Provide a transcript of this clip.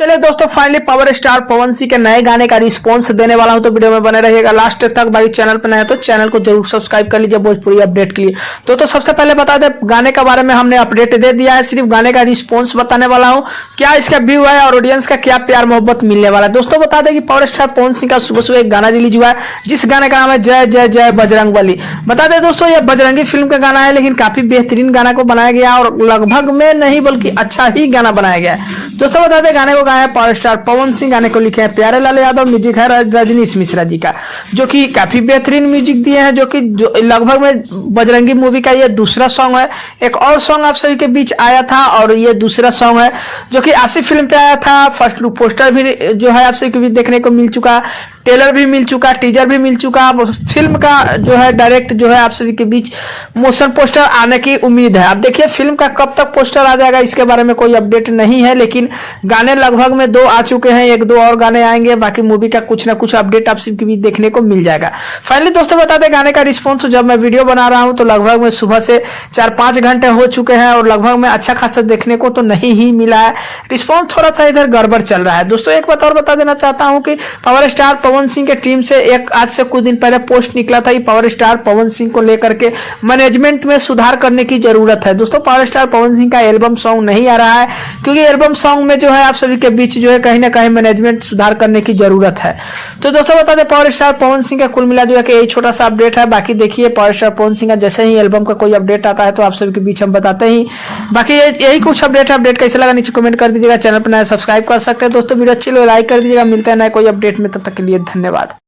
चलिए दोस्तों, finally power star Pawan Singh के नए गाने का रिस्पांस देने वाला हूं, तो वीडियो में बने रहिएगा लास्ट तक। भाई चैनल पर नया तो चैनल को जरूर सब्सक्राइब कर लीजिए भोजपुरी अपडेट के लिए। तो सबसे पहले बता दें, गाने के बारे में हमने अपडेट दे दिया है, सिर्फ गाने का रिस्पांस बताने वाला हूं, क्या इसका व्यू है और ऑडियंस का क्या प्यार मोहब्बत मिलने वाला है। दोस्तों बता दें कि पावर स्टार पवन सिंह का सुबह सुबह एक गाना रिलीज हुआ है, जिस गाने का नाम है जय जय जय बजरंगबली। बता दें दोस्तों, यह बजरंगी फिल्म का गाना है, लेकिन काफी बेहतरीन गाना को बनाया गया और लगभग में नहीं बल्कि अच्छा ही गाना बनाया गया है। दोस्तों बता दें, गाने को गाया है पावर स्टार पवन सिंह, गाने को लिखे हैं प्यारे लाल यादव, म्यूजिक है रजनीश मिश्रा जी का, जो कि काफी बेहतरीन म्यूजिक दिए हैं। जो लगभग में बजरंगी मूवी का ये दूसरा सॉन्ग है। एक और सॉन्ग आप सभी के बीच आया था और ये दूसरा सॉन्ग है जो कि आसिफ फिल्म पे आया था। फर्स्ट लुक पोस्टर भी जो है आप सभी के बीच देखने को मिल चुका, ट्रेलर भी मिल चुका, टीजर भी मिल चुका। फिल्म का जो है डायरेक्ट जो है आप सभी के बीच मोशन पोस्टर आने की उम्मीद है। अब देखिए फिल्म का कब तक पोस्टर आ जाएगा, इसके बारे में कोई अपडेट नहीं है, लेकिन गाने लगभग में 2 आ चुके हैं, 1-2 और गाने आएंगे। बाकी मूवी का कुछ ना कुछ अपडेट आप सभी के बीच देखने को मिल जाएगा। फाइनली दोस्तों बता दें, गाने का रिस्पॉन्स जब मैं वीडियो बना रहा हूं तो लगभग में सुबह से 4-5 घंटे हो चुके हैं और लगभग में अच्छा खासा देखने को तो नहीं ही मिला है। रिस्पॉन्स थोड़ा सा इधर गड़बड़ चल रहा है। दोस्तों एक बात और बता देना चाहता हूं कि पावर स्टार पवन सिंह के टीम से एक आज से कुछ दिन पहले पोस्ट निकला था, पावर स्टार पवन सिंह को लेकर के मैनेजमेंट में सुधार करने की जरूरत है। दोस्तों पावर स्टार पवन सिंह का एल्बम सॉन्ग नहीं आ रहा है, क्योंकि एल्बम सॉन्ग में जो है आप सभी के बीच जो है कहीं ना कहीं मैनेजमेंट सुधार करने की जरूरत है। तो दोस्तों बता दें, पावर स्टार पवन सिंह का कुल मिला जो है कि यही छोटा सा अपडेट है। बाकी देखिए पावर स्टार पवन सिंह का जैसे ही एल्बम का कोई अपडेट आता है तो आप सभी के बीच हम बताते ही। बाकी यही कुछ अपडेट है। अपडेट कैसे लगा नीचे कमेंट कर दीजिएगा, चैनल पर नया सब्सक्राइब कर सकते हैं। दोस्तों वीडियो अच्छी लगे लाइक कर दीजिएगा। मिलते हैं नए कोई अपडेट में, तब तक के लिए धन्यवाद।